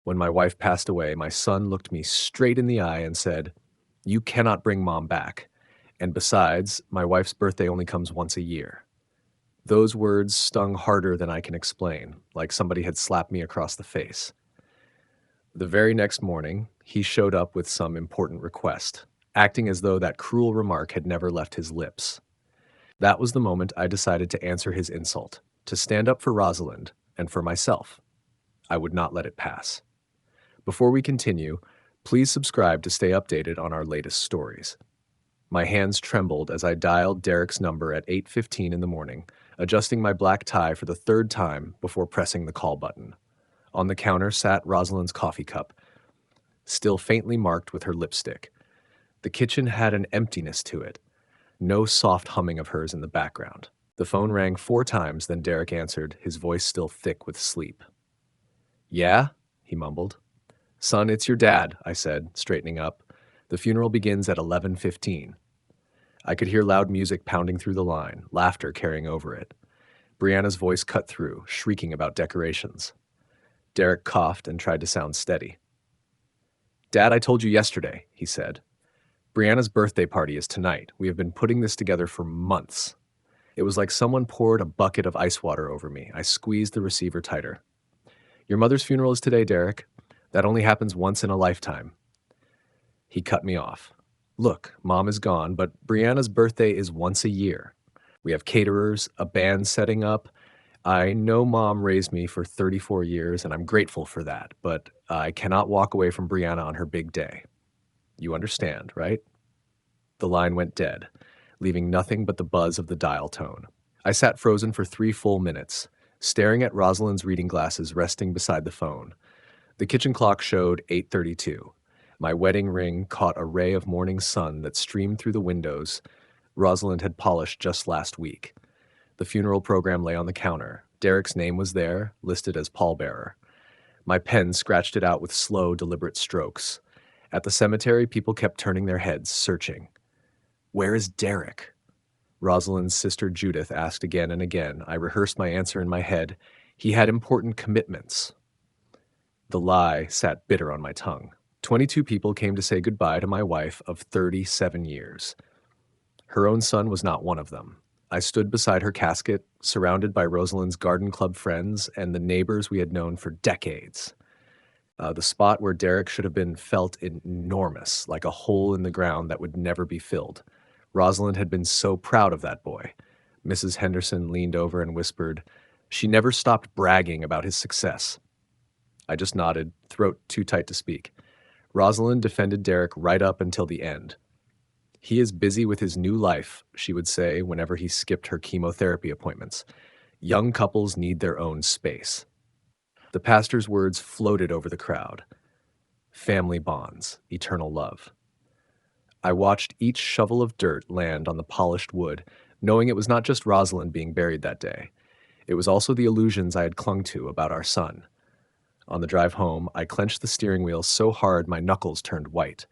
When my wife passed away, my son looked me straight in the eye and said, "You cannot bring mom back. And besides, my wife's birthday only comes once a year." Those words stung harder than I can explain, like somebody had slapped me across the face. The very next morning, he showed up with some important request, acting as though that cruel remark had never left his lips. That was the moment I decided to answer his insult, to stand up for Rosalind and for myself. I would not let it pass. Before we continue, please subscribe to stay updated on our latest stories. My hands trembled as I dialed Derek's number at 8:15 in the morning, adjusting my black tie for the third time before pressing the call button. On the counter sat Rosalind's coffee cup, still faintly marked with her lipstick. The kitchen had an emptiness to it, no soft humming of hers in the background. The phone rang 4 times, then Derek answered, his voice still thick with sleep. "Yeah?" he mumbled. "Son, it's your dad," I said, straightening up. "The funeral begins at 11:15. I could hear loud music pounding through the line, laughter carrying over it. Brianna's voice cut through, shrieking about decorations. Derek coughed and tried to sound steady. "Dad, I told you yesterday," he said. "Brianna's birthday party is tonight. We have been putting this together for months." It was like someone poured a bucket of ice water over me. I squeezed the receiver tighter. "Your mother's funeral is today, Derek. That only happens once in a lifetime." He cut me off. "Look, Mom is gone, but Brianna's birthday is once a year. We have caterers, a band setting up. I know Mom raised me for 34 years, and I'm grateful for that, but I cannot walk away from Brianna on her big day. You understand, right?" The line went dead, leaving nothing but the buzz of the dial tone. I sat frozen for 3 full minutes, staring at Rosalind's reading glasses resting beside the phone. The kitchen clock showed 8:32. My wedding ring caught a ray of morning sun that streamed through the windows Rosalind had polished just last week. The funeral program lay on the counter. Derek's name was there, listed as pallbearer. My pen scratched it out with slow, deliberate strokes. At the cemetery, people kept turning their heads, searching. "Where is Derek?" Rosalind's sister Judith asked again and again. I rehearsed my answer in my head. He had important commitments. The lie sat bitter on my tongue. 22 people came to say goodbye to my wife of 37 years. Her own son was not one of them. I stood beside her casket, surrounded by Rosalind's garden club friends and the neighbors we had known for decades. The spot where Derek should have been felt enormous, like a hole in the ground that would never be filled. Rosalind had been so proud of that boy. Mrs. Henderson leaned over and whispered, "She never stopped bragging about his success." I just nodded, throat too tight to speak. Rosalind defended Derek right up until the end. "He is busy with his new life," she would say whenever he skipped her chemotherapy appointments. "Young couples need their own space." The pastor's words floated over the crowd. Family bonds, eternal love. I watched each shovel of dirt land on the polished wood, knowing it was not just Rosalind being buried that day. It was also the illusions I had clung to about our son. On the drive home, I clenched the steering wheel so hard my knuckles turned white.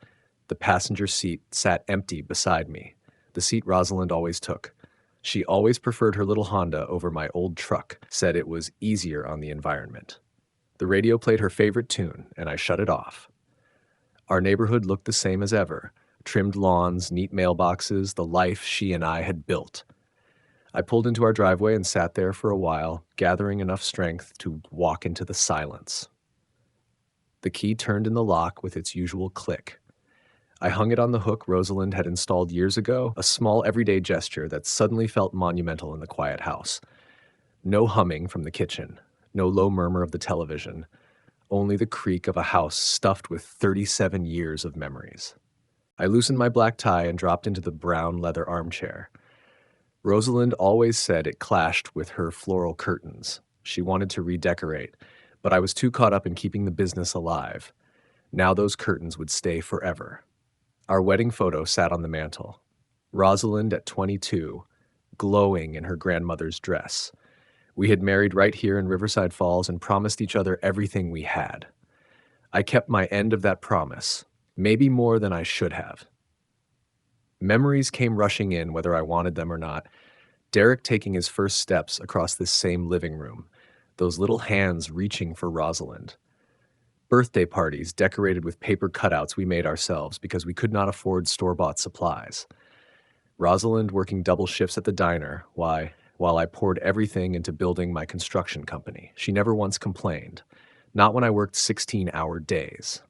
The passenger seat sat empty beside me, the seat Rosalind always took. She always preferred her little Honda over my old truck, said it was easier on the environment. The radio played her favorite tune, and I shut it off. Our neighborhood looked the same as ever. Trimmed lawns, neat mailboxes, the life she and I had built. I pulled into our driveway and sat there for a while, gathering enough strength to walk into the silence. The key turned in the lock with its usual click. I hung it on the hook Rosalind had installed years ago, a small everyday gesture that suddenly felt monumental in the quiet house. No humming from the kitchen, no low murmur of the television, only the creak of a house stuffed with 37 years of memories. I loosened my black tie and dropped into the brown leather armchair. Rosalind always said it clashed with her floral curtains. She wanted to redecorate, but I was too caught up in keeping the business alive. Now those curtains would stay forever. Our wedding photo sat on the mantel. Rosalind at 22, glowing in her grandmother's dress. We had married right here in Riverside Falls and promised each other everything we had. I kept my end of that promise, maybe more than I should have. Memories came rushing in whether I wanted them or not. Derek taking his first steps across this same living room, those little hands reaching for Rosalind. Birthday parties decorated with paper cutouts we made ourselves because we could not afford store-bought supplies. Rosalind working double shifts at the diner, while I poured everything into building my construction company. She never once complained. Not when I worked 16-hour days.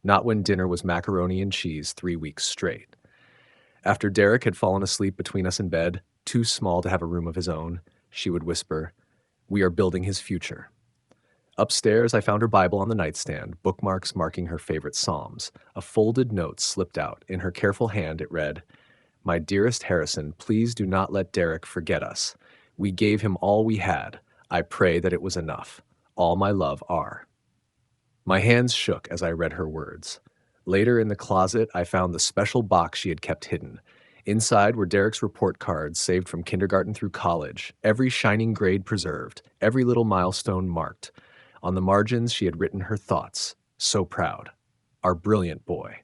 Not when dinner was macaroni and cheese 3 weeks straight. After Derek had fallen asleep between us in bed, too small to have a room of his own, she would whisper, "We are building his future." Upstairs, I found her Bible on the nightstand, bookmarks marking her favorite psalms. A folded note slipped out. In her careful hand, it read, "My dearest Harrison, please do not let Derek forget us. We gave him all we had. I pray that it was enough. All my love, R." My hands shook as I read her words. Later in the closet, I found the special box she had kept hidden. Inside were Derek's report cards saved from kindergarten through college, every shining grade preserved, every little milestone marked. On the margins, she had written her thoughts. So proud. Our brilliant boy.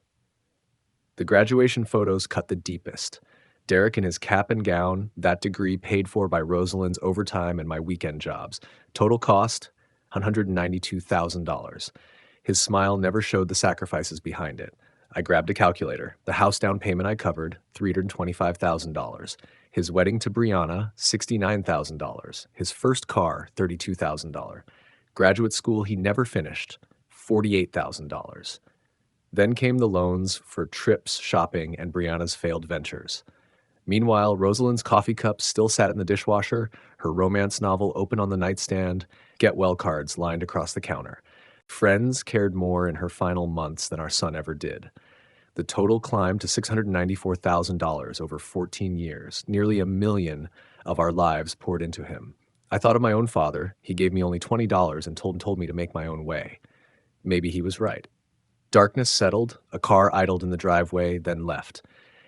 The graduation photos cut the deepest. Derek in his cap and gown, that degree paid for by Rosalind's overtime and my weekend jobs. Total cost, $192,000. His smile never showed the sacrifices behind it. I grabbed a calculator. The house down payment I covered, $325,000. His wedding to Brianna, $69,000. His first car, $32,000. Graduate school he never finished, $48,000. Then came the loans for trips, shopping, and Brianna's failed ventures. Meanwhile, Rosalind's coffee cup still sat in the dishwasher, her romance novel open on the nightstand, get well cards lined across the counter. Friends cared more in her final months than our son ever did. The total climbed to $694,000 over 14 years. Nearly $1 million of our lives poured into him. I thought of my own father. He gave me only $20 and told me to make my own way. Maybe he was right. Darkness settled, a car idled in the driveway, then left.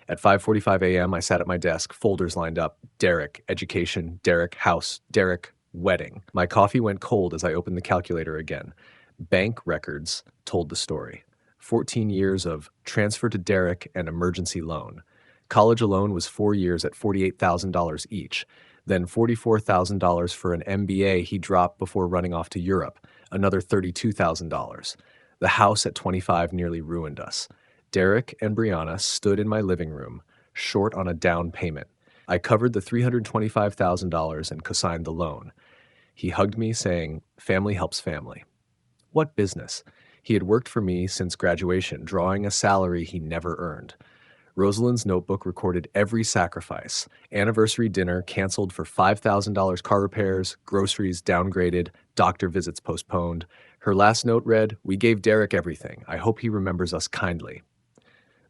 At 5:45 a.m., I sat at my desk, folders lined up. Derek, education, Derek, house, Derek, wedding. My coffee went cold as I opened the calculator again. Bank records told the story. 14 years of transfer to Derek and emergency loan. College alone was 4 years at $48,000 each. Then $44,000 for an MBA he dropped before running off to Europe. Another $32,000. The house at 25 nearly ruined us. Derek and Brianna stood in my living room, short on a down payment. I covered the $325,000 and co-signed the loan. He hugged me, saying, "Family helps family." What business? He had worked for me since graduation, drawing a salary he never earned. Rosalind's notebook recorded every sacrifice. Anniversary dinner canceled for $5,000 car repairs, groceries downgraded, doctor visits postponed. Her last note read, "We gave Derek everything. I hope he remembers us kindly."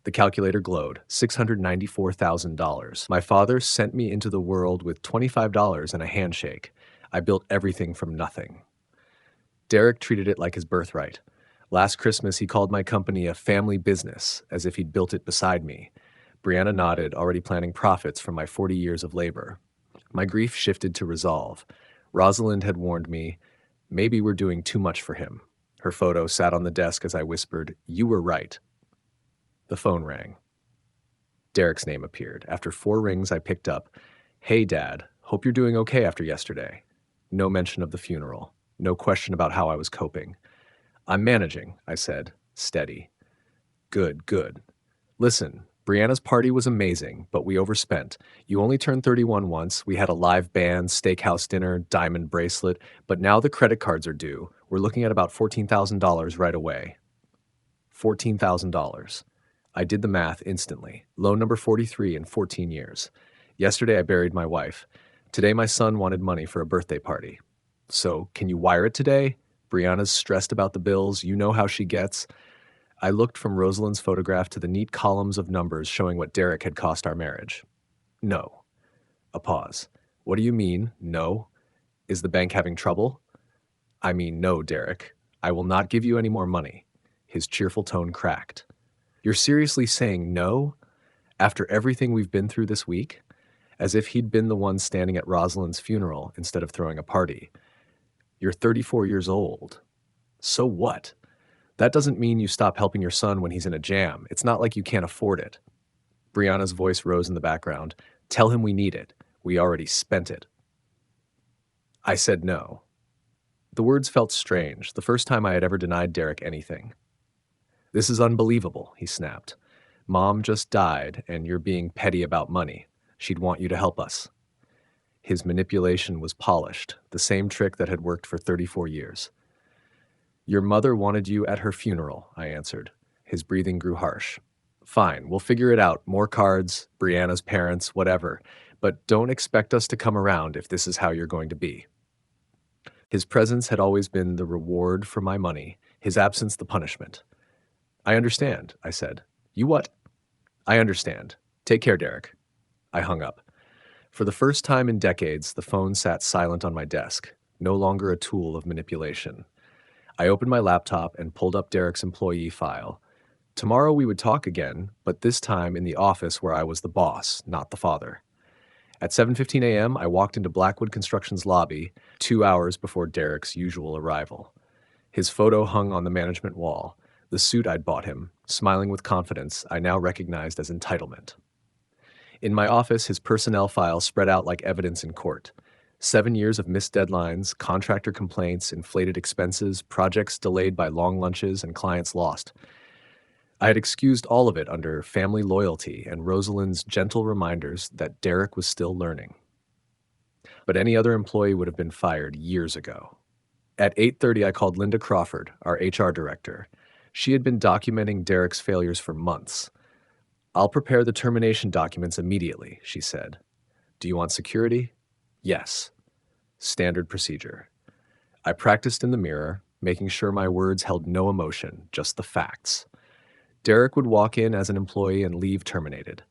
The calculator glowed, $694,000. My father sent me into the world with $25 and a handshake. I built everything from nothing. Derek treated it like his birthright. Last Christmas, he called my company a family business, as if he'd built it beside me. Brianna nodded, already planning profits from my 40 years of labor. My grief shifted to resolve. Rosalind had warned me, maybe we're doing too much for him. Her photo sat on the desk as I whispered, "You were right." The phone rang. Derek's name appeared. After 4 rings, I picked up. "Hey, Dad. Hope you're doing okay after yesterday." No mention of the funeral. No question about how I was coping. "I'm managing," I said, steady. Good, good. Listen, Brianna's party was amazing, but we overspent. You only turned 31 once. We had a live band, steakhouse dinner, diamond bracelet, but now the credit cards are due. We're looking at about $14,000 right away. $14,000. I did the math instantly. Loan number 43 in 14 years. Yesterday I buried my wife. Today my son wanted money for a birthday party. So, can you wire it today? Brianna's stressed about the bills. You know how she gets. I looked from Rosalind's photograph to the neat columns of numbers showing what Derek had cost our marriage. No. A pause. What do you mean, no? Is the bank having trouble? I mean, no, Derek. I will not give you any more money. His cheerful tone cracked. You're seriously saying no? After everything we've been through this week? As if he'd been the one standing at Rosalind's funeral instead of throwing a party. You're 34 years old. So what? That doesn't mean you stop helping your son when he's in a jam. It's not like you can't afford it. Brianna's voice rose in the background. Tell him we need it. We already spent it. I said no. The words felt strange, the first time I had ever denied Derek anything. "This is unbelievable," he snapped. "Mom just died, and you're being petty about money. She'd want you to help us." His manipulation was polished, the same trick that had worked for 34 years. "Your mother wanted you at her funeral," I answered. His breathing grew harsh. "Fine, we'll figure it out. More cards, Brianna's parents, whatever. But don't expect us to come around if this is how you're going to be." His presence had always been the reward for my money, his absence the punishment. "I understand," I said. "You what?" "I understand. Take care, Derek." I hung up. For the first time in decades, the phone sat silent on my desk, no longer a tool of manipulation. I opened my laptop and pulled up Derek's employee file. Tomorrow we would talk again, but this time in the office where I was the boss, not the father. At 7:15 a.m., I walked into Blackwood Construction's lobby, 2 hours before Derek's usual arrival. His photo hung on the management wall, the suit I'd bought him, smiling with confidence I now recognized as entitlement. In my office, his personnel file spread out like evidence in court. 7 years of missed deadlines, contractor complaints, inflated expenses, projects delayed by long lunches, and clients lost. I had excused all of it under family loyalty and Rosalind's gentle reminders that Derek was still learning. But any other employee would have been fired years ago. At 8:30, I called Linda Crawford, our HR director. She had been documenting Derek's failures for months. "I'll prepare the termination documents immediately," she said. "Do you want security?" "Yes." Standard procedure. I practiced in the mirror, making sure my words held no emotion, just the facts. Derek would walk in as an employee and leave terminated.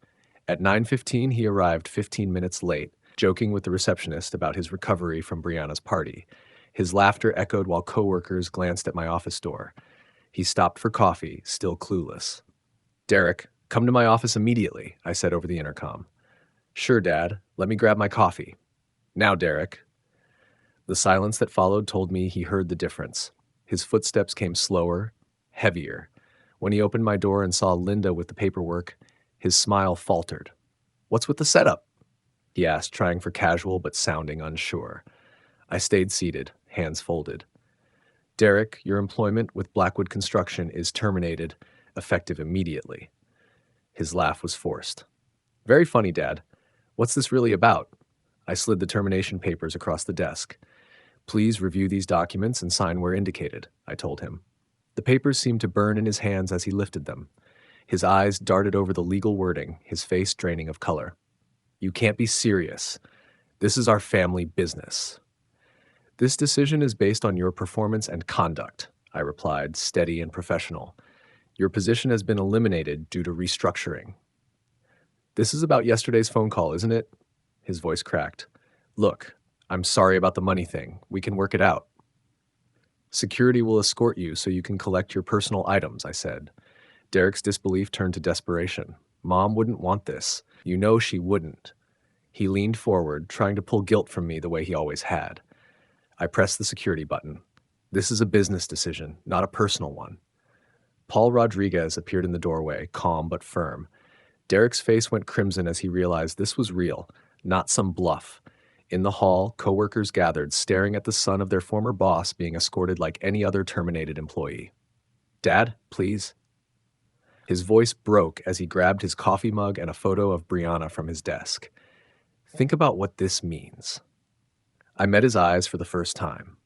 At 9:15, he arrived 15 minutes late, joking with the receptionist about his recovery from Brianna's party. His laughter echoed while coworkers glanced at my office door. He stopped for coffee, still clueless. "Derek, come to my office immediately," I said over the intercom. "Sure, Dad. Let me grab my coffee." "Now, Derek." The silence that followed told me he heard the difference. His footsteps came slower, heavier. When he opened my door and saw Linda with the paperwork, his smile faltered. "What's with the setup?" he asked, trying for casual but sounding unsure. I stayed seated, hands folded. "Derek, your employment with Blackwood Construction is terminated, effective immediately." His laugh was forced. "Very funny, Dad. What's this really about?" I slid the termination papers across the desk. "Please review these documents and sign where indicated," I told him. The papers seemed to burn in his hands as he lifted them. His eyes darted over the legal wording, his face draining of color. "You can't be serious. This is our family business." "This decision is based on your performance and conduct," I replied, steady and professional. "Your position has been eliminated due to restructuring." "This is about yesterday's phone call, isn't it?" His voice cracked. "Look, I'm sorry about the money thing. We can work it out." "Security will escort you so you can collect your personal items," I said. Derek's disbelief turned to desperation. "Mom wouldn't want this. You know she wouldn't." He leaned forward, trying to pull guilt from me the way he always had. I pressed the security button. "This is a business decision, not a personal one." Paul Rodriguez appeared in the doorway, calm but firm. Derek's face went crimson as he realized this was real, not some bluff. In the hall, coworkers gathered, staring at the son of their former boss being escorted like any other terminated employee. "Dad, please." His voice broke as he grabbed his coffee mug and a photo of Brianna from his desk. "Think about what this means." I met his eyes for the first time.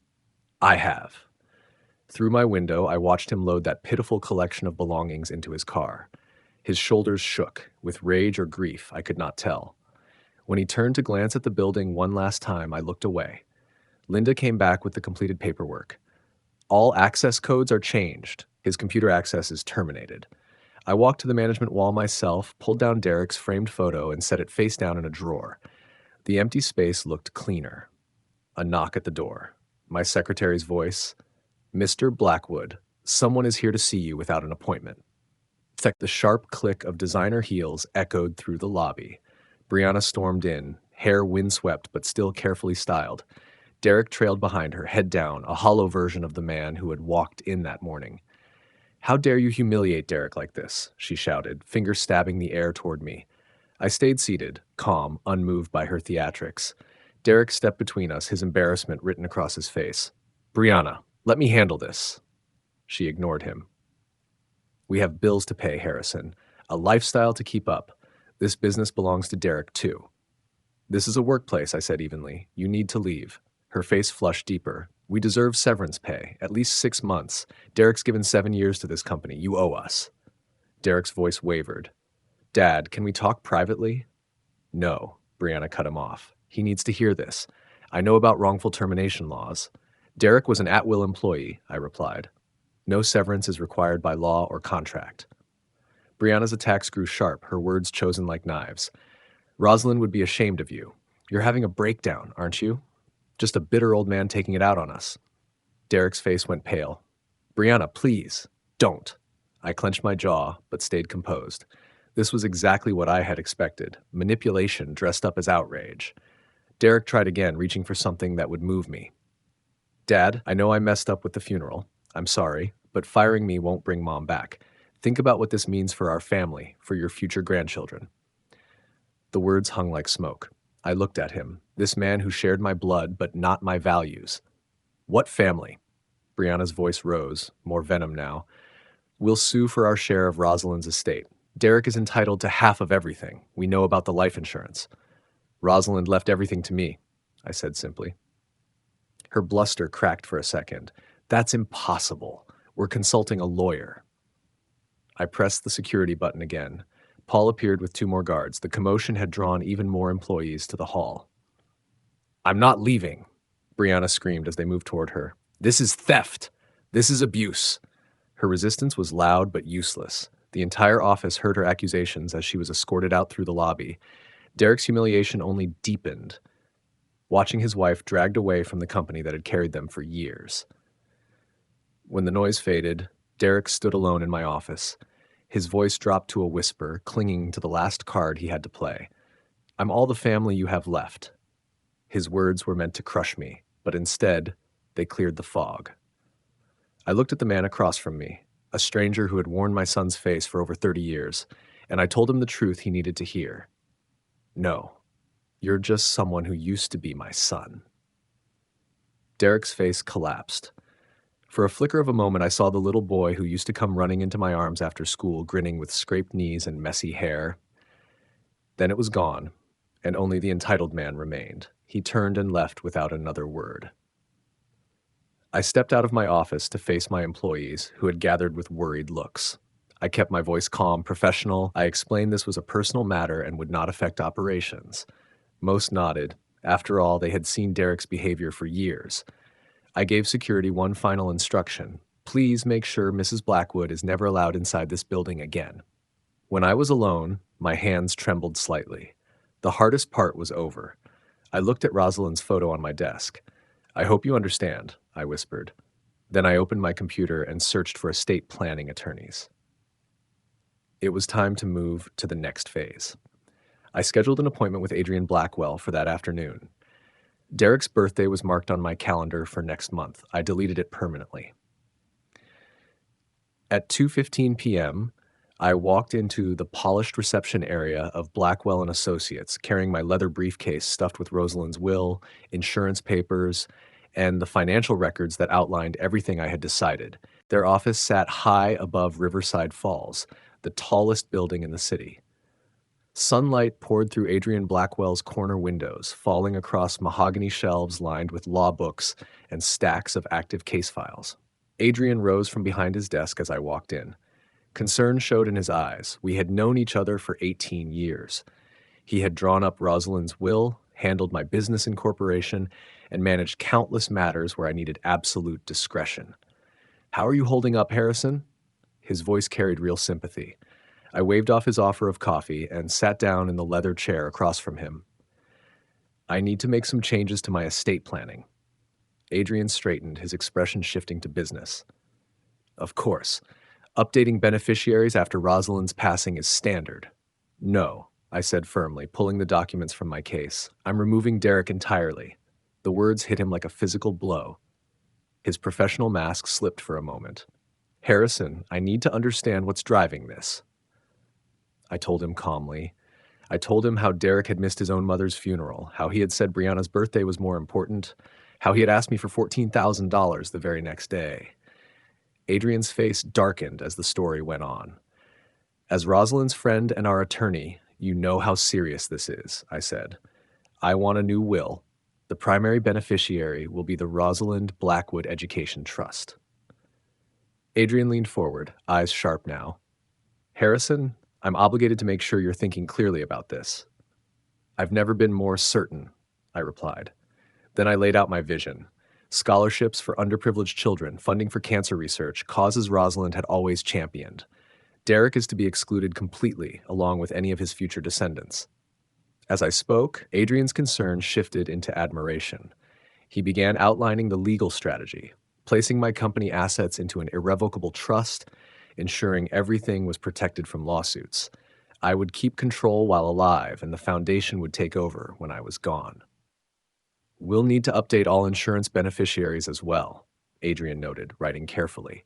"I have." Through my window, I watched him load that pitiful collection of belongings into his car. His shoulders shook, with rage or grief, I could not tell. When he turned to glance at the building one last time, I looked away. Linda came back with the completed paperwork. "All access codes are changed. His computer access is terminated." I walked to the management wall myself, pulled down Derek's framed photo, and set it face down in a drawer. The empty space looked cleaner. A knock at the door. My secretary's voice. "Mr. Blackwood, someone is here to see you without an appointment." The sharp click of designer heels echoed through the lobby. Brianna stormed in, hair windswept but still carefully styled. Derek trailed behind her, head down, a hollow version of the man who had walked in that morning. "How dare you humiliate Derek like this?" she shouted, fingers stabbing the air toward me. I stayed seated, calm, unmoved by her theatrics. Derek stepped between us, his embarrassment written across his face. Brianna, let me handle this. She ignored him. We have bills to pay, Harrison. A lifestyle to keep up. This business belongs to Derek, too. This is a workplace, I said evenly. You need to leave. Her face flushed deeper. We deserve severance pay, at least 6 months. Derek's given 7 years to this company. You owe us. Derek's voice wavered. Dad, can we talk privately? No, Brianna cut him off. He needs to hear this. I know about wrongful termination laws. Derek was an at-will employee, I replied. No severance is required by law or contract. Brianna's attacks grew sharp, her words chosen like knives. Rosalind would be ashamed of you. You're having a breakdown, aren't you? Just a bitter old man taking it out on us. Derek's face went pale. Brianna, please, don't. I clenched my jaw, but stayed composed. This was exactly what I had expected. Manipulation dressed up as outrage. Derek tried again, reaching for something that would move me. Dad, I know I messed up with the funeral. I'm sorry, but firing me won't bring Mom back. Think about what this means for our family, for your future grandchildren. The words hung like smoke. I looked at him, this man who shared my blood but not my values. What family? Brianna's voice rose, more venom now. We'll sue for our share of Rosalind's estate. Derek is entitled to half of everything. We know about the life insurance. Rosalind left everything to me, I said simply. Her bluster cracked for a second. That's impossible. We're consulting a lawyer. I pressed the security button again. Paul appeared with 2 more guards. The commotion had drawn even more employees to the hall. I'm not leaving, Brianna screamed as they moved toward her. This is theft. This is abuse. Her resistance was loud but useless. The entire office heard her accusations as she was escorted out through the lobby. Derek's humiliation only deepened, watching his wife dragged away from the company that had carried them for years. When the noise faded, Derek stood alone in my office. His voice dropped to a whisper, clinging to the last card he had to play. I'm all the family you have left. His words were meant to crush me, but instead, they cleared the fog. I looked at the man across from me, a stranger who had worn my son's face for over 30 years, and I told him the truth he needed to hear. No, you're just someone who used to be my son. Derek's face collapsed. For a flicker of a moment, I saw the little boy who used to come running into my arms after school, grinning with scraped knees and messy hair. Then it was gone, and only the entitled man remained. He turned and left without another word. I stepped out of my office to face my employees, who had gathered with worried looks. I kept my voice calm, professional. I explained this was a personal matter and would not affect operations. Most nodded. After all, they had seen Derek's behavior for years. I gave security one final instruction. Please make sure Mrs. Blackwood is never allowed inside this building again. When I was alone, my hands trembled slightly. The hardest part was over. I looked at Rosalind's photo on my desk. I hope you understand, I whispered. Then I opened my computer and searched for estate planning attorneys. It was time to move to the next phase. I scheduled an appointment with Adrian Blackwell for that afternoon. Derek's birthday was marked on my calendar for next month. I deleted it permanently. At 2:15 p.m., I walked into the polished reception area of Blackwell & Associates, carrying my leather briefcase stuffed with Rosalind's will, insurance papers, and the financial records that outlined everything I had decided. Their office sat high above Riverside Falls, the tallest building in the city. Sunlight poured through Adrian Blackwell's corner windows, falling across mahogany shelves lined with law books and stacks of active case files. Adrian rose from behind his desk as I walked in. Concern showed in his eyes. We had known each other for 18 years. He had drawn up Rosalind's will, handled my business incorporation, and managed countless matters where I needed absolute discretion. How are you holding up, Harrison? His voice carried real sympathy. I waved off his offer of coffee and sat down in the leather chair across from him. I need to make some changes to my estate planning. Adrian straightened, his expression shifting to business. Of course. Updating beneficiaries after Rosalind's passing is standard. No, I said firmly, pulling the documents from my case. I'm removing Derek entirely. The words hit him like a physical blow. His professional mask slipped for a moment. Harrison, I need to understand what's driving this. I told him calmly. I told him how Derek had missed his own mother's funeral, how he had said Brianna's birthday was more important, how he had asked me for $14,000 the very next day. Adrian's face darkened as the story went on. As Rosalind's friend and our attorney, you know how serious this is, I said. I want a new will. The primary beneficiary will be the Rosalind Blackwood Education Trust. Adrian leaned forward, eyes sharp now. Harrison, I'm obligated to make sure you're thinking clearly about this. I've never been more certain, I replied. Then I laid out my vision. Scholarships for underprivileged children, funding for cancer research, causes Rosalind had always championed. Derek is to be excluded completely, along with any of his future descendants. As I spoke, Adrian's concern shifted into admiration. He began outlining the legal strategy, placing my company assets into an irrevocable trust, ensuring everything was protected from lawsuits. I would keep control while alive, and the foundation would take over when I was gone. We'll need to update all insurance beneficiaries as well, Adrian noted, writing carefully.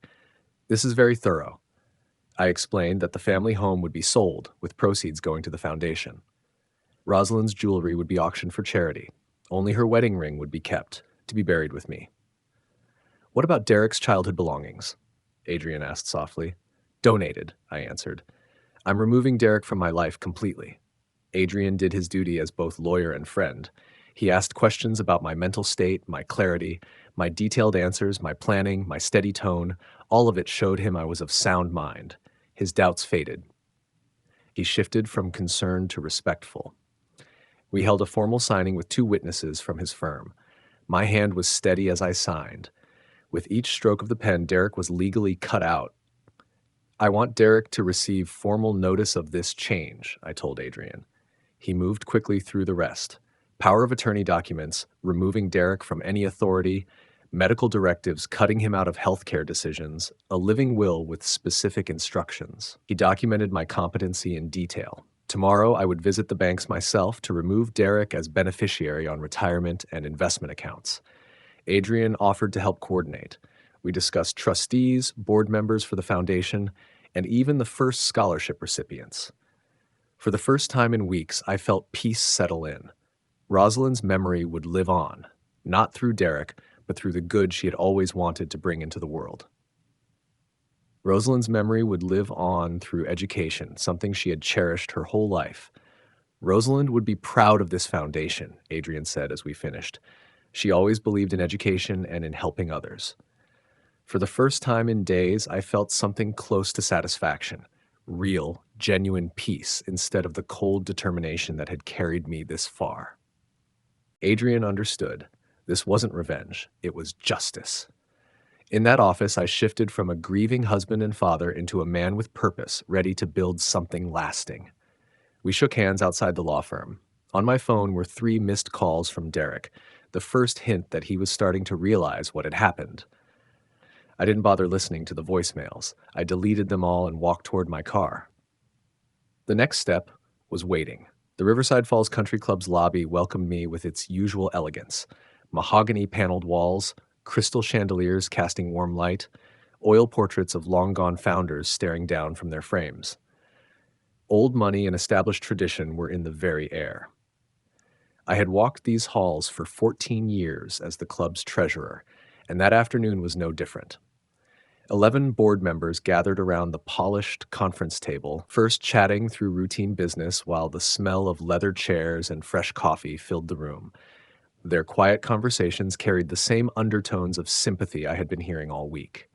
This is very thorough. I explained that the family home would be sold, with proceeds going to the foundation. Rosalind's jewelry would be auctioned for charity. Only her wedding ring would be kept, to be buried with me. What about Derek's childhood belongings? Adrian asked softly. Donated, I answered. I'm removing Derek from my life completely. Adrian did his duty as both lawyer and friend. He asked questions about my mental state, my clarity, my detailed answers, my planning, my steady tone. All of it showed him I was of sound mind. His doubts faded. He shifted from concerned to respectful. We held a formal signing with 2 witnesses from his firm. My hand was steady as I signed. With each stroke of the pen, Derek was legally cut out. I want Derek to receive formal notice of this change, I told Adrian. He moved quickly through the rest. Power of attorney documents, removing Derek from any authority, medical directives cutting him out of healthcare decisions, a living will with specific instructions. He documented my competency in detail. Tomorrow, I would visit the banks myself to remove Derek as beneficiary on retirement and investment accounts. Adrian offered to help coordinate. We discussed trustees, board members for the foundation, and even the first scholarship recipients. For the first time in weeks, I felt peace settle in. Rosalind's memory would live on, not through Derek, but through the good she had always wanted to bring into the world. Rosalind's memory would live on through education, something she had cherished her whole life. Rosalind would be proud of this foundation, Adrian said as we finished. She always believed in education and in helping others. For the first time in days, I felt something close to satisfaction, real, genuine peace instead of the cold determination that had carried me this far. Adrian understood. This wasn't revenge, it was justice. In that office, I shifted from a grieving husband and father into a man with purpose, ready to build something lasting. We shook hands outside the law firm. On my phone were 3 missed calls from Derek, the first hint that he was starting to realize what had happened. I didn't bother listening to the voicemails. I deleted them all and walked toward my car. The next step was waiting. The Riverside Falls Country Club's lobby welcomed me with its usual elegance. Mahogany-paneled walls, crystal chandeliers casting warm light, oil portraits of long-gone founders staring down from their frames. Old money and established tradition were in the very air. I had walked these halls for 14 years as the club's treasurer, and that afternoon was no different. 11 board members gathered around the polished conference table, first chatting through routine business while the smell of leather chairs and fresh coffee filled the room. Their quiet conversations carried the same undertones of sympathy I had been hearing all week.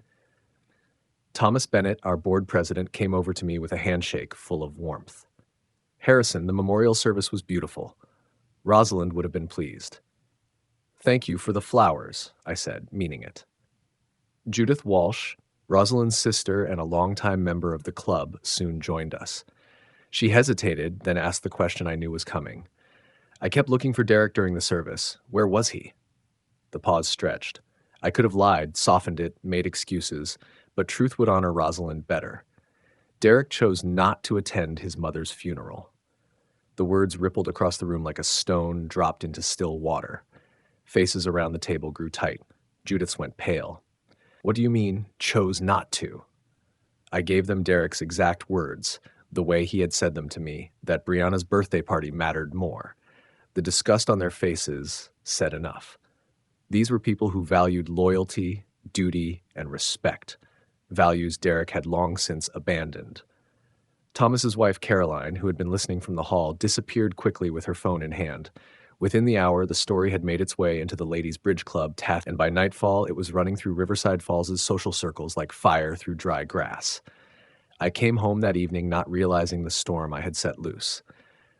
Thomas Bennett, our board president, came over to me with a handshake full of warmth. Harrison, the memorial service was beautiful. Rosalind would have been pleased. Thank you for the flowers, I said, meaning it. Judith Walsh, Rosalind's sister and a longtime member of the club, soon joined us. She hesitated, then asked the question I knew was coming. I kept looking for Derek during the service. Where was he? The pause stretched. I could have lied, softened it, made excuses, but truth would honor Rosalind better. Derek chose not to attend his mother's funeral. The words rippled across the room like a stone dropped into still water. Faces around the table grew tight. Judith's went pale. What do you mean, chose not to? I gave them Derek's exact words, the way he had said them to me, that Brianna's birthday party mattered more. The disgust on their faces said enough. These were people who valued loyalty, duty, and respect, values Derek had long since abandoned. Thomas's wife, Caroline, who had been listening from the hall, disappeared quickly with her phone in hand. Within the hour, the story had made its way into the Ladies' Bridge Club, and by nightfall, it was running through Riverside Falls' social circles like fire through dry grass. I came home that evening not realizing the storm I had set loose.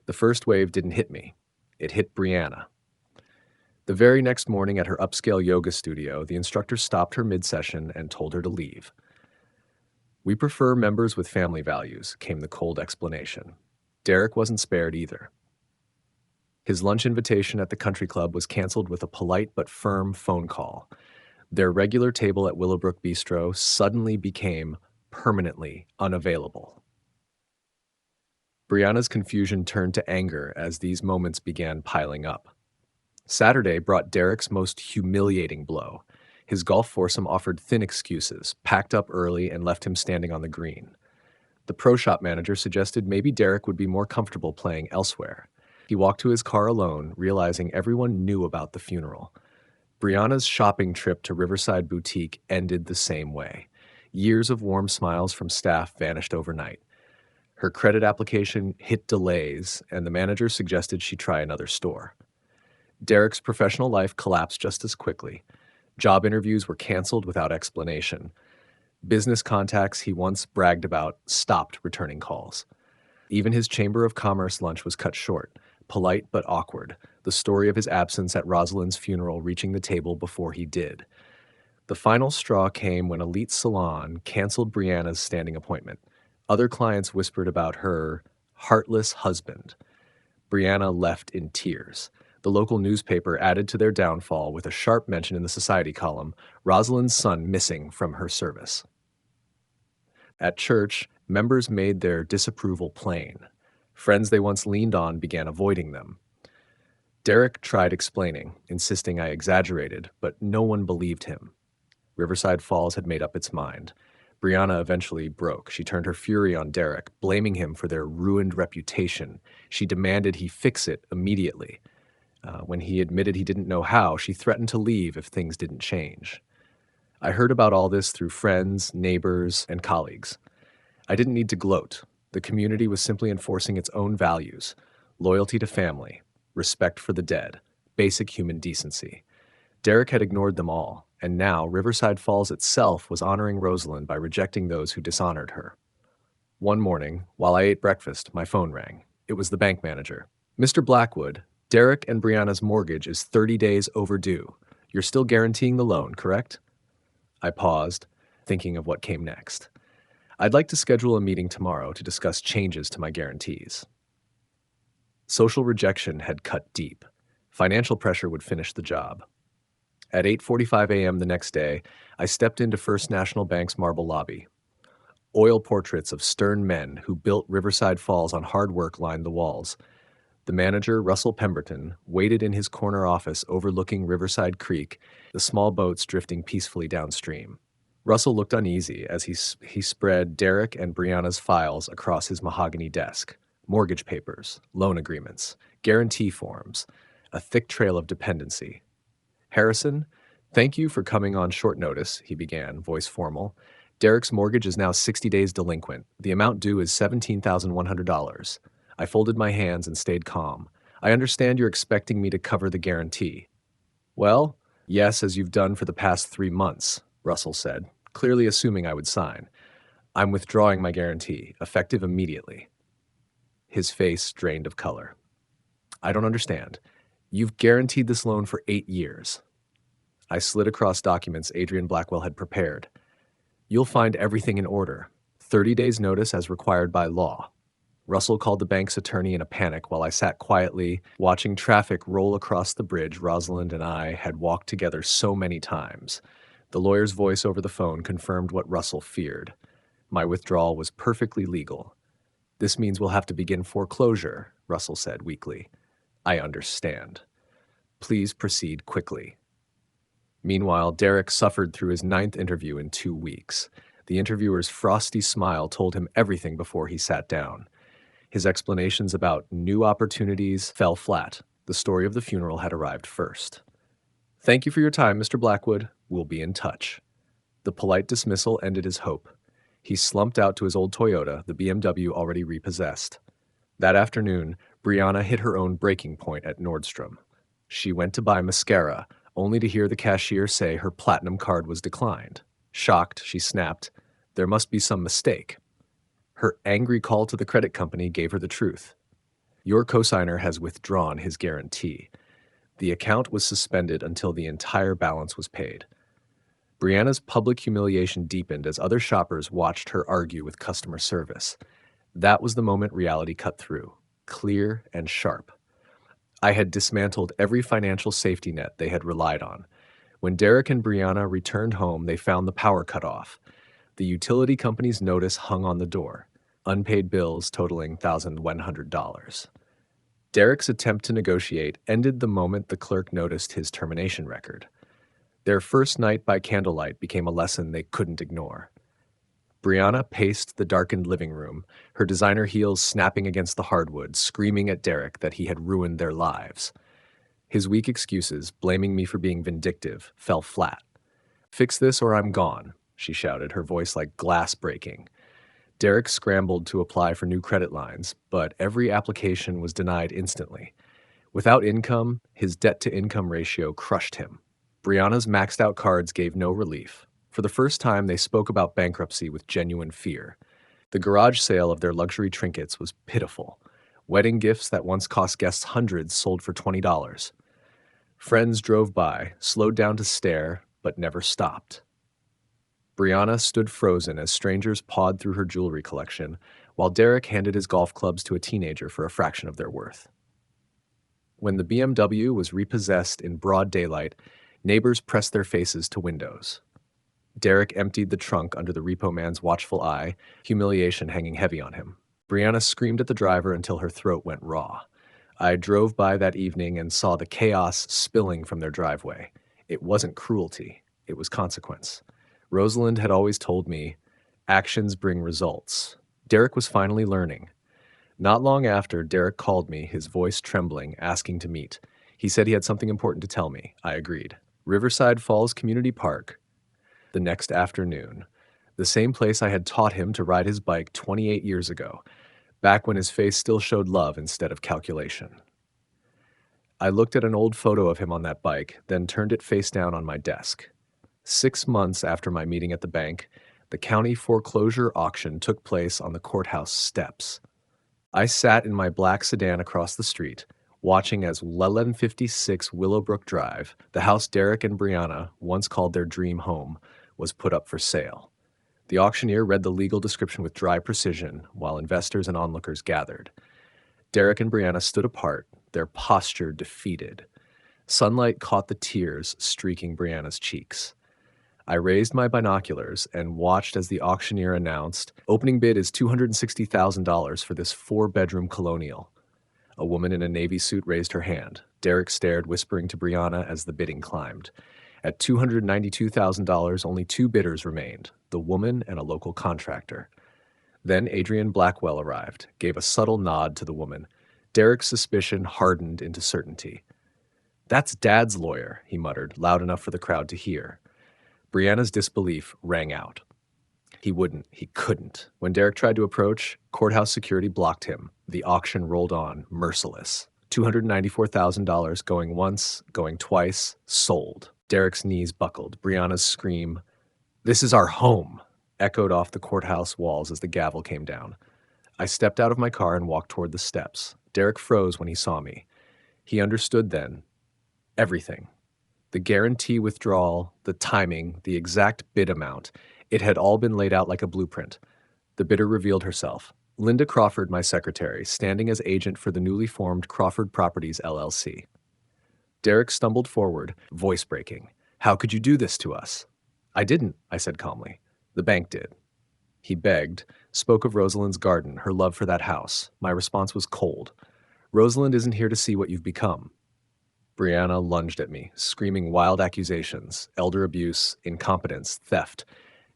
The first wave didn't hit me. It hit Brianna. The very next morning at her upscale yoga studio, the instructor stopped her mid-session and told her to leave. "We prefer members with family values," came the cold explanation. Derek wasn't spared either. His lunch invitation at the country club was canceled with a polite but firm phone call. Their regular table at Willowbrook Bistro suddenly became permanently unavailable. Brianna's confusion turned to anger as these moments began piling up. Saturday brought Derek's most humiliating blow. His golf foursome offered thin excuses, packed up early, and left him standing on the green. The pro shop manager suggested maybe Derek would be more comfortable playing elsewhere. He walked to his car alone, realizing everyone knew about the funeral. Brianna's shopping trip to Riverside Boutique ended the same way. Years of warm smiles from staff vanished overnight. Her credit application hit delays, and the manager suggested she try another store. Derek's professional life collapsed just as quickly. Job interviews were canceled without explanation. Business contacts he once bragged about stopped returning calls. Even his Chamber of Commerce lunch was cut short, polite but awkward, the story of his absence at Rosalind's funeral reaching the table before he did. The final straw came when Elite Salon canceled Brianna's standing appointment. Other clients whispered about her heartless husband. Brianna left in tears. The local newspaper added to their downfall with a sharp mention in the society column, Rosalind's son missing from her service. At church, members made their disapproval plain. Friends they once leaned on began avoiding them. Derek tried explaining, insisting I exaggerated, but no one believed him. Riverside Falls had made up its mind. Brianna eventually broke. She turned her fury on Derek, blaming him for their ruined reputation. She demanded he fix it immediately. When he admitted he didn't know how, she threatened to leave if things didn't change. I heard about all this through friends, neighbors, and colleagues. I didn't need to gloat. The community was simply enforcing its own values: loyalty to family, respect for the dead, basic human decency. Derek had ignored them all, and now Riverside Falls itself was honoring Rosalind by rejecting those who dishonored her. One morning, while I ate breakfast, my phone rang. It was the bank manager. "Mr. Blackwood, Derek and Brianna's mortgage is 30 days overdue. You're still guaranteeing the loan, correct?" I paused, thinking of what came next. "I'd like to schedule a meeting tomorrow to discuss changes to my guarantees." Social rejection had cut deep. Financial pressure would finish the job. At 8:45 a.m. the next day, I stepped into First National Bank's marble lobby. Oil portraits of stern men who built Riverside Falls on hard work lined the walls. The manager, Russell Pemberton, waited in his corner office overlooking Riverside Creek, the small boats drifting peacefully downstream. Russell looked uneasy as he spread Derek and Brianna's files across his mahogany desk. Mortgage papers, loan agreements, guarantee forms, a thick trail of dependency. "Harrison, thank you for coming on short notice," he began, voice formal. "Derek's mortgage is now 60 days delinquent. The amount due is $17,100. I folded my hands and stayed calm. "I understand you're expecting me to cover the guarantee." "Well, yes, as you've done for the past 3 months," Russell said, clearly assuming I would sign. "I'm withdrawing my guarantee, effective immediately." His face drained of color. "I don't understand. You've guaranteed this loan for 8 years. I slid across documents Adrian Blackwell had prepared. "You'll find everything in order. 30 days notice as required by law." Russell called the bank's attorney in a panic while I sat quietly, watching traffic roll across the bridge Rosalind and I had walked together so many times. The lawyer's voice over the phone confirmed what Russell feared. My withdrawal was perfectly legal. "This means we'll have to begin foreclosure," Russell said weakly. "I understand. Please proceed quickly." Meanwhile, Derek suffered through his 9th interview in 2 weeks. The interviewer's frosty smile told him everything before he sat down. His explanations about new opportunities fell flat. The story of the funeral had arrived first. Thank you for your time, Mr. Blackwood. We'll be in touch. The polite dismissal ended his hope. He slumped out to his old Toyota, the BMW already repossessed. That afternoon, Brianna hit her own breaking point at Nordstrom. She went to buy mascara, only to hear the cashier say her platinum card was declined. Shocked, she snapped, "There must be some mistake." Her angry call to the credit company gave her the truth. "Your cosigner has withdrawn his guarantee." The account was suspended until the entire balance was paid. Brianna's public humiliation deepened as other shoppers watched her argue with customer service. That was the moment reality cut through, clear and sharp. I had dismantled every financial safety net they had relied on. When Derek and Brianna returned home, they found the power cut off. The utility company's notice hung on the door, unpaid bills totaling $1,100. Derek's attempt to negotiate ended the moment the clerk noticed his termination record. Their first night by candlelight became a lesson they couldn't ignore. Brianna paced the darkened living room, her designer heels snapping against the hardwood, screaming at Derek that he had ruined their lives. His weak excuses, blaming me for being vindictive, fell flat. "Fix this or I'm gone," she shouted, her voice like glass breaking. Derek scrambled to apply for new credit lines, but every application was denied instantly. Without income, his debt-to-income ratio crushed him. Brianna's maxed-out cards gave no relief. For the first time, they spoke about bankruptcy with genuine fear. The garage sale of their luxury trinkets was pitiful. Wedding gifts that once cost guests hundreds sold for $20. Friends drove by, slowed down to stare, but never stopped. Brianna stood frozen as strangers pawed through her jewelry collection, while Derek handed his golf clubs to a teenager for a fraction of their worth. When the BMW was repossessed in broad daylight, neighbors pressed their faces to windows. Derek emptied the trunk under the repo man's watchful eye, humiliation hanging heavy on him. Brianna screamed at the driver until her throat went raw. I drove by that evening and saw the chaos spilling from their driveway. It wasn't cruelty, it was consequence. Rosalind had always told me, actions bring results. Derek was finally learning. Not long after, Derek called me, his voice trembling, asking to meet. He said he had something important to tell me. I agreed. Riverside Falls Community Park. The next afternoon. The same place I had taught him to ride his bike 28 years ago, back when his face still showed love instead of calculation. I looked at an old photo of him on that bike, then turned it face down on my desk. 6 months after my meeting at the bank, the county foreclosure auction took place on the courthouse steps. I sat in my black sedan across the street, watching as 1156 Willowbrook Drive, the house Derek and Brianna once called their dream home, was put up for sale. The auctioneer read the legal description with dry precision, while investors and onlookers gathered. Derek and Brianna stood apart, their posture defeated. Sunlight caught the tears streaking Brianna's cheeks. I raised my binoculars and watched as the auctioneer announced, "Opening bid is $260,000 for this 4-bedroom colonial." A woman in a navy suit raised her hand. Derek stared, whispering to Brianna as the bidding climbed. At $292,000, only 2 bidders remained, the woman and a local contractor. Then Adrian Blackwell arrived, gave a subtle nod to the woman. Derek's suspicion hardened into certainty. "That's Dad's lawyer," he muttered, loud enough for the crowd to hear. Brianna's disbelief rang out. He couldn't. When Derek tried to approach, courthouse security blocked him. The auction rolled on, merciless. $294,000 going once, going twice, sold. Derek's knees buckled. Brianna's scream, "This is our home," echoed off the courthouse walls as the gavel came down. I stepped out of my car and walked toward the steps. Derek froze when he saw me. He understood then. Everything. The guarantee withdrawal, the timing, the exact bid amount. It had all been laid out like a blueprint. The bidder revealed herself. Linda Crawford, my secretary, standing as agent for the newly formed Crawford Properties, LLC. Derek stumbled forward, voice breaking. "How could you do this to us?" "I didn't," I said calmly. "The bank did." He begged, spoke of Rosalind's garden, her love for that house. My response was cold. "Rosalind isn't here to see what you've become." Brianna lunged at me, screaming wild accusations, elder abuse, incompetence, theft.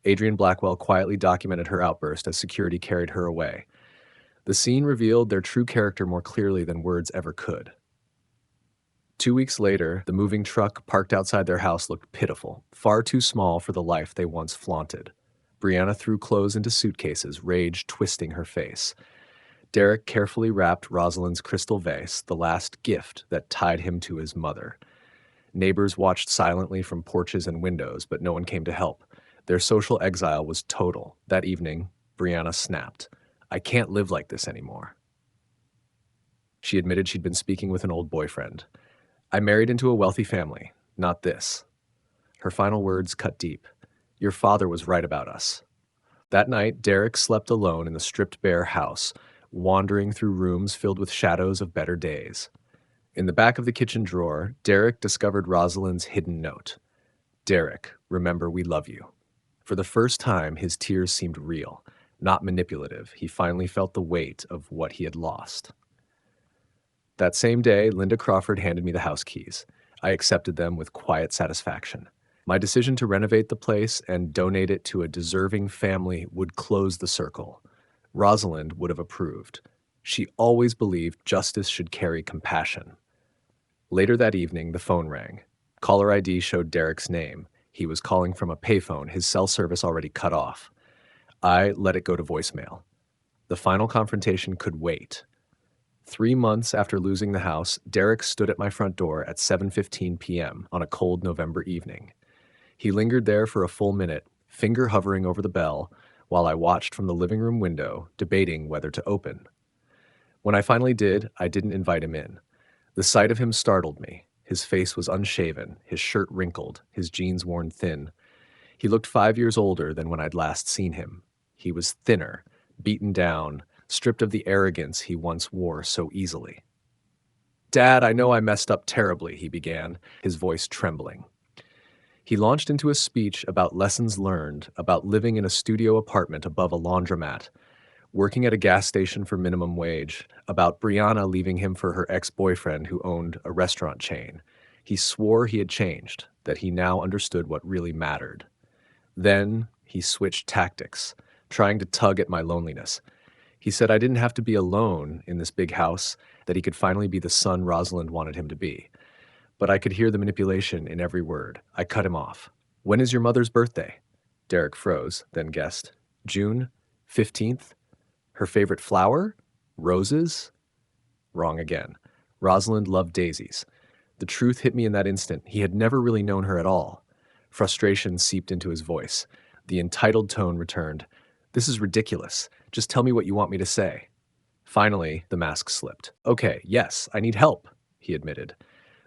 Adrian Blackwell quietly documented her outburst as security carried her away. The scene revealed their true character more clearly than words ever could. 2 weeks later, the moving truck parked outside their house looked pitiful, far too small for the life they once flaunted. Brianna threw clothes into suitcases, rage twisting her face. Derek carefully wrapped Rosalind's crystal vase, the last gift that tied him to his mother. Neighbors watched silently from porches and windows, but no one came to help. Their social exile was total. That evening, Brianna snapped. "I can't live like this anymore." She admitted she'd been speaking with an old boyfriend. "I married into a wealthy family, not this." Her final words cut deep. "Your father was right about us." That night, Derek slept alone in the stripped-bare house, wandering through rooms filled with shadows of better days. In the back of the kitchen drawer, Derek discovered Rosalind's hidden note. "Derek, remember we love you." For the first time, his tears seemed real, not manipulative. He finally felt the weight of what he had lost. That same day, Linda Crawford handed me the house keys. I accepted them with quiet satisfaction. My decision to renovate the place and donate it to a deserving family would close the circle. Rosalind would have approved. She always believed justice should carry compassion. Later that evening, the phone rang. Caller ID showed Derek's name. He was calling from a payphone, his cell service already cut off. I let it go to voicemail. The final confrontation could wait. 3 months after losing the house, Derek stood at my front door at 7:15 p.m. on a cold November evening. He lingered there for a full minute, finger hovering over the bell, while I watched from the living room window, debating whether to open. When I finally did, I didn't invite him in. The sight of him startled me. His face was unshaven, his shirt wrinkled, his jeans worn thin. He looked 5 years older than when I'd last seen him. He was thinner, beaten down, stripped of the arrogance he once wore so easily. "Dad, I know I messed up terribly," he began, his voice trembling. He launched into a speech about lessons learned, about living in a studio apartment above a laundromat, working at a gas station for minimum wage, about Brianna leaving him for her ex-boyfriend who owned a restaurant chain. He swore he had changed, that he now understood what really mattered. Then he switched tactics, trying to tug at my loneliness. He said I didn't have to be alone in this big house, that he could finally be the son Rosalind wanted him to be. But I could hear the manipulation in every word. I cut him off. "When is your mother's birthday?" Derek froze, then guessed. "June 15th? Her favorite flower? Roses?" Wrong again. Rosalind loved daisies. The truth hit me in that instant. He had never really known her at all. Frustration seeped into his voice. The entitled tone returned. "This is ridiculous. Just tell me what you want me to say." Finally, the mask slipped. "Okay, yes, I need help," he admitted.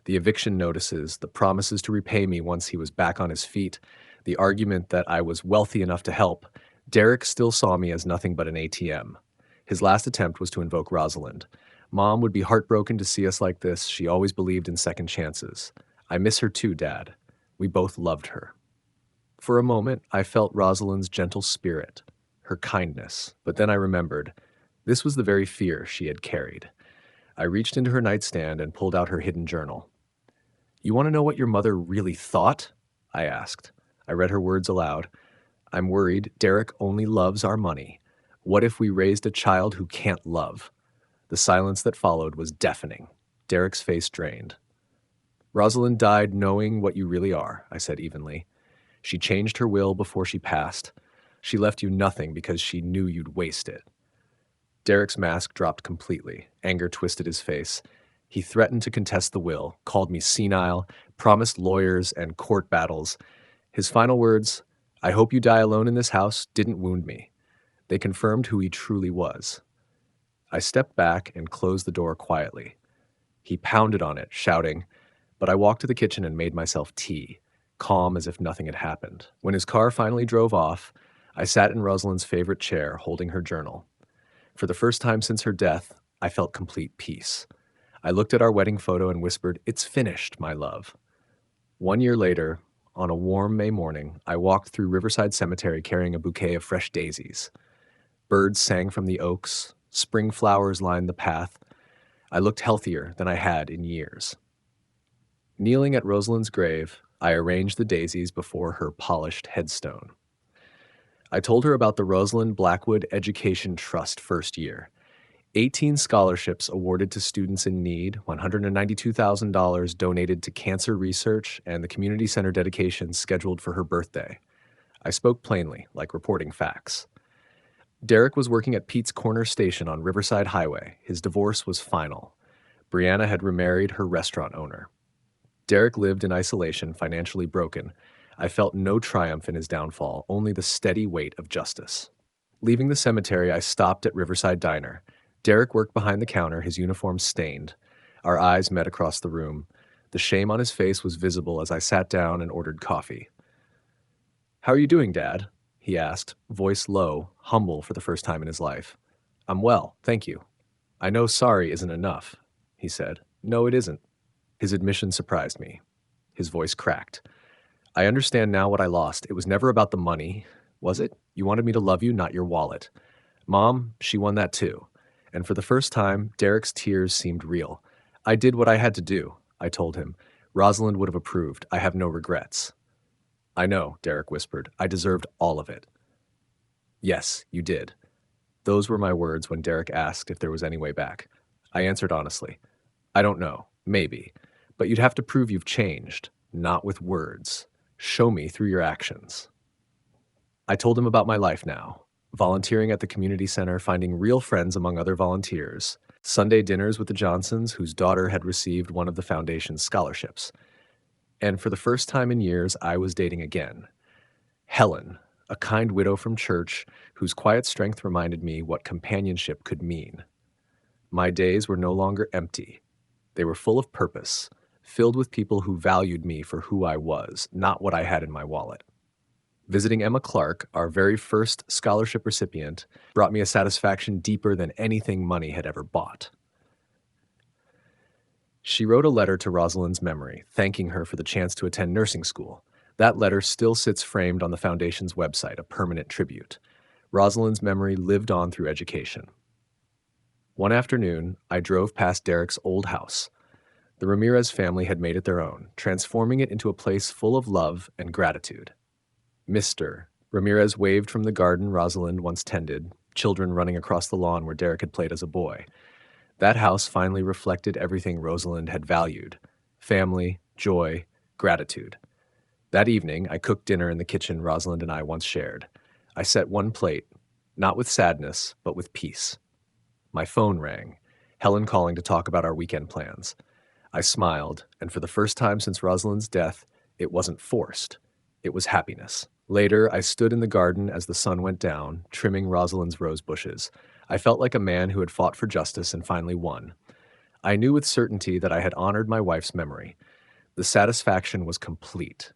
The eviction notices, the promises to repay me once he was back on his feet, the argument that I was wealthy enough to help. Derek still saw me as nothing but an ATM. His last attempt was to invoke Rosalind. "Mom would be heartbroken to see us like this. She always believed in second chances. I miss her too, Dad. We both loved her." For a moment, I felt Rosalind's gentle spirit, her kindness, but then I remembered. This was the very fear she had carried. I reached into her nightstand and pulled out her hidden journal. "You want to know what your mother really thought?" I asked. I read her words aloud. "I'm worried Derek only loves our money. What if we raised a child who can't love?" The silence that followed was deafening. Derek's face drained. "Rosalind died knowing what you really are," I said evenly. "She changed her will before she passed. She left you nothing because she knew you'd waste it." Derek's mask dropped completely. Anger twisted his face. He threatened to contest the will, called me senile, promised lawyers and court battles. His final words, "I hope you die alone in this house," didn't wound me. They confirmed who he truly was. I stepped back and closed the door quietly. He pounded on it, shouting, but I walked to the kitchen and made myself tea, calm as if nothing had happened. When his car finally drove off, I sat in Rosalind's favorite chair, holding her journal. For the first time since her death, I felt complete peace. I looked at our wedding photo and whispered, "It's finished, my love." 1 year later, on a warm May morning, I walked through Riverside Cemetery carrying a bouquet of fresh daisies. Birds sang from the oaks, spring flowers lined the path. I looked healthier than I had in years. Kneeling at Rosalind's grave, I arranged the daisies before her polished headstone. I told her about the Rosalind Blackwood Education Trust first year. 18 scholarships awarded to students in need, $192,000 donated to cancer research, and the community center dedication scheduled for her birthday. I spoke plainly, like reporting facts. Derek was working at Pete's Corner Station on Riverside Highway. His divorce was final. Brianna had remarried her restaurant owner. Derek lived in isolation, financially broken. I felt no triumph in his downfall, only the steady weight of justice. Leaving the cemetery, I stopped at Riverside Diner. Derek worked behind the counter, his uniform stained. Our eyes met across the room. The shame on his face was visible as I sat down and ordered coffee. "How are you doing, Dad?" he asked, voice low, humble for the first time in his life. "I'm well, thank you." "I know sorry isn't enough," he said. "No, it isn't." His admission surprised me. His voice cracked. "I understand now what I lost. It was never about the money, was it? You wanted me to love you, not your wallet. Mom, she won that too." And for the first time, Derek's tears seemed real. "I did what I had to do," I told him. "Rosalind would have approved. I have no regrets." "I know," Derek whispered. "I deserved all of it." "Yes, you did." Those were my words when Derek asked if there was any way back. I answered honestly, "I don't know. Maybe. But you'd have to prove you've changed, not with words. Show me through your actions." I told him about my life now, volunteering at the community center, finding real friends among other volunteers, Sunday dinners with the Johnsons, whose daughter had received one of the foundation's scholarships. And for the first time in years, I was dating again. Helen, a kind widow from church whose quiet strength reminded me what companionship could mean. My days were no longer empty. They were full of purpose, filled with people who valued me for who I was, not what I had in my wallet. Visiting Emma Clark, our very first scholarship recipient, brought me a satisfaction deeper than anything money had ever bought. She wrote a letter to Rosalind's memory, thanking her for the chance to attend nursing school. That letter still sits framed on the Foundation's website, a permanent tribute. Rosalind's memory lived on through education. One afternoon, I drove past Derek's old house. The Ramirez family had made it their own, transforming it into a place full of love and gratitude. "Mr." Ramirez waved from the garden Rosalind once tended, children running across the lawn where Derek had played as a boy. That house finally reflected everything Rosalind had valued: family, joy, gratitude. That evening, I cooked dinner in the kitchen Rosalind and I once shared. I set one plate, not with sadness, but with peace. My phone rang, Helen calling to talk about our weekend plans. I smiled, and for the first time since Rosalind's death, it wasn't forced. It was happiness. Later, I stood in the garden as the sun went down, trimming Rosalind's rose bushes. I felt like a man who had fought for justice and finally won. I knew with certainty that I had honored my wife's memory. The satisfaction was complete.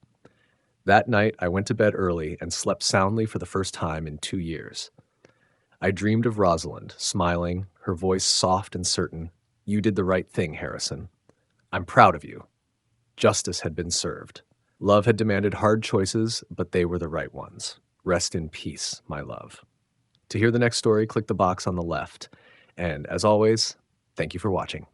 That night, I went to bed early and slept soundly for the first time in 2 years. I dreamed of Rosalind, smiling, her voice soft and certain. "You did the right thing, Harrison. I'm proud of you." Justice had been served. Love had demanded hard choices, but they were the right ones. Rest in peace, my love. To hear the next story, click the box on the left. And as always, thank you for watching.